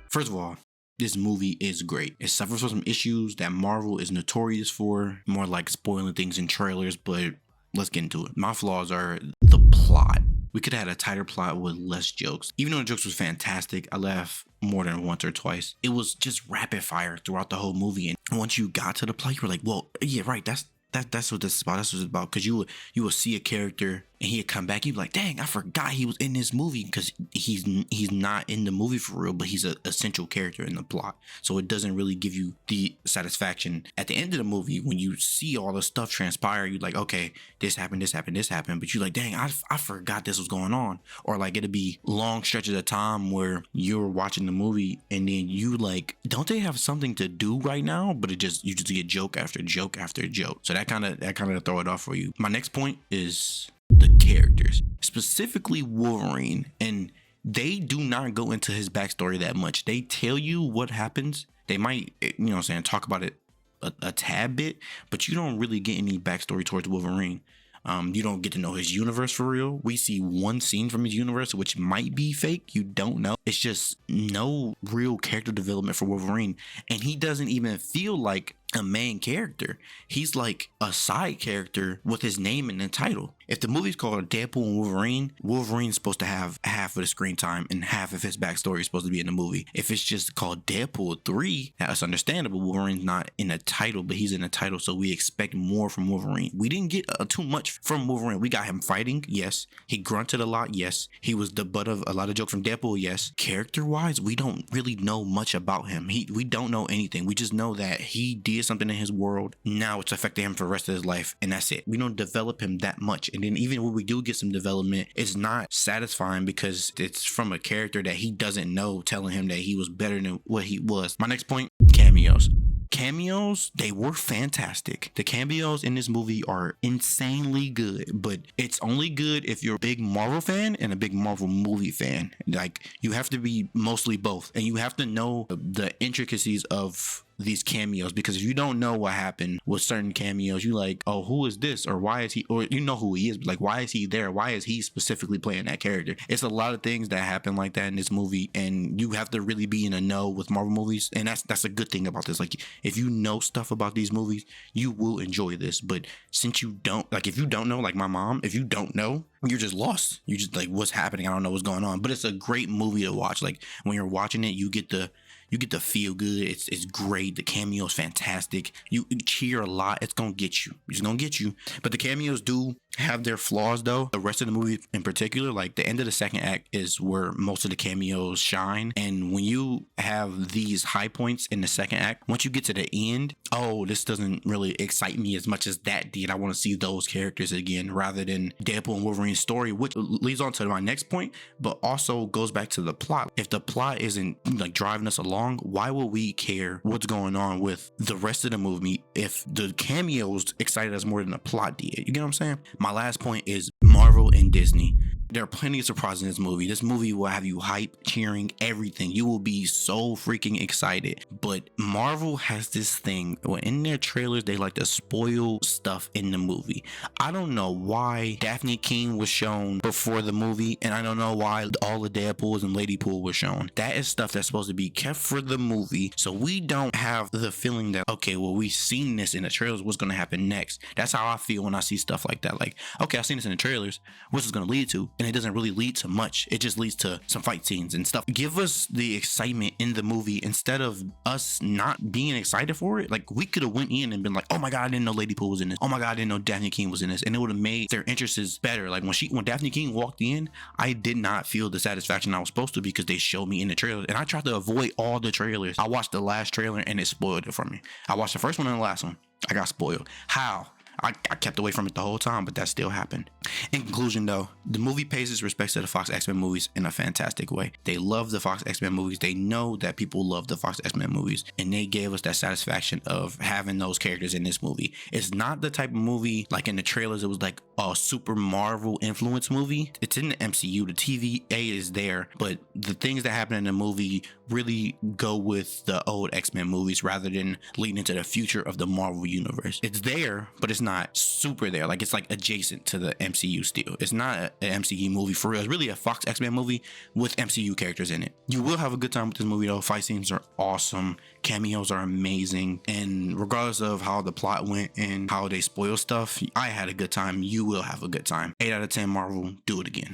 First of all, this movie is great. It suffers from some issues that Marvel is notorious for, more like spoiling things in trailers, but let's get into it. My flaws are the plot. We could have had a tighter plot with less jokes. Even though the jokes was fantastic, I laughed more than once or twice. It was just rapid fire throughout the whole movie. And once you got to the plot, you were like, well, yeah, right, that's what this is about. That's what it's about. Because you will see a character and he'd come back. You'd be like, dang, I forgot he was in this movie, because he's not in the movie for real, but he's an essential character in the plot. So it doesn't really give you the satisfaction at the end of the movie when you see all the stuff transpire. You're like, okay, this happened. But you're like, dang, I forgot this was going on. Or like it'd be long stretches of time where you're watching the movie and then you like, don't they have something to do right now? But you just get joke after joke after joke. So that kind of throw it off for you. My next point is the characters, specifically Wolverine, and they do not go into his backstory that much. They tell you what happens. They might, talk about it a tad bit, but you don't really get any backstory towards Wolverine. You don't get to know his universe for real. We see one scene from his universe, which might be fake. You don't know. It's just no real character development for Wolverine. And he doesn't even feel like a main character. He's like a side character with his name in the title. If the movie's called Deadpool and Wolverine, Wolverine's supposed to have half of the screen time and half of his backstory is supposed to be in the movie. If it's just called Deadpool 3, that's understandable. Wolverine's not in the title, but he's in the title, so we expect more from Wolverine. We didn't get too much from Wolverine. We got him fighting, yes. He grunted a lot, yes. He was the butt of a lot of jokes from Deadpool, yes. Character-wise, we don't really know much about him. We don't know anything. We just know that he did something in his world. Now it's affecting him for the rest of his life, and that's it. We don't develop him that much. And then even when we do get some development, it's not satisfying because it's from a character that he doesn't know telling him that he was better than what he was. My next point, cameos. Cameos, they were fantastic. The cameos in this movie are insanely good, but it's only good if you're a big Marvel fan and a big Marvel movie fan. Like, you have to be mostly both, and you have to know the intricacies of these cameos, because if you don't know what happened with certain cameos, you like, oh, who is this, or why is he, or you know who he is, but like, why is he there? Why is he specifically playing that character? It's a lot of things that happen like that in this movie, and you have to really be in a know with Marvel movies, and that's a good thing about this. Like, if you know stuff about these movies, you will enjoy this. But since you don't, like, if you don't know, like my mom, if you don't know, you're just lost. You just like, what's happening? I don't know what's going on. But it's a great movie to watch. Like, when you're watching it, you get the feel good. It's great. The cameo's fantastic. You cheer a lot. It's gonna get you. It's gonna get you. But the cameos do have their flaws, though. The rest of the movie in particular, like the end of the second act, is where most of the cameos shine. And when you have these high points in the second act, once you get to the end, oh, this doesn't really excite me as much as that did. I want to see those characters again rather than Deadpool and Wolverine's story, which leads on to my next point, but also goes back to the plot. If the plot isn't like driving us along, why would we care what's going on with the rest of the movie if the cameos excited us more than the plot did? You get what I'm saying? My last point is Marvel and Disney. There are plenty of surprises in this movie. This movie will have you hype, cheering, everything. You will be so freaking excited. But Marvel has this thing where in their trailers, they like to spoil stuff in the movie. I don't know why Daphne King was shown before the movie, and I don't know why all the Deadpools and Ladypool were shown. That is stuff that's supposed to be kept for the movie, so we don't have the feeling that, okay, well, we've seen this in the trailers, what's going to happen next? That's how I feel when I see stuff like that. Like, okay, I've seen this in the trailers, what's this going to lead to? And it doesn't really lead to much. It just leads to some fight scenes and stuff. Give us the excitement in the movie instead of us not being excited for it. Like, we could have went in and been like, oh my god, I didn't know Ladypool was in this. Oh my god, I didn't know Daphne King was in this. And it would have made their interests better. Like, when Daphne King walked in, I did not feel the satisfaction I was supposed to, because they showed me in the trailer, and I tried to avoid all the trailers. I watched the last trailer and it spoiled it for me. I watched the first one and the last one. I got spoiled. How? I kept away from it the whole time, but that still happened. In conclusion, though, the movie pays its respects to the Fox X-Men movies in a fantastic way. They love the Fox X-Men movies. They know that people love the Fox X-Men movies, and they gave us that satisfaction of having those characters in this movie. It's not the type of movie like in the trailers. It was like a super Marvel influence movie. It's in the MCU. The TVA is there, but the things that happen in the movie really go with the old X-Men movies rather than leading into the future of the Marvel universe. It's there, but it's not super there. Like, it's like adjacent to the MCU still. It's not an MCU movie for real. It's really a Fox X-Men movie with MCU characters in it. You will have a good time with this movie though. Fight scenes are awesome. Cameos are amazing. And regardless of how the plot went and how they spoil stuff, I had a good time. You will have a good time. 8 out of 10 Marvel. Do it again.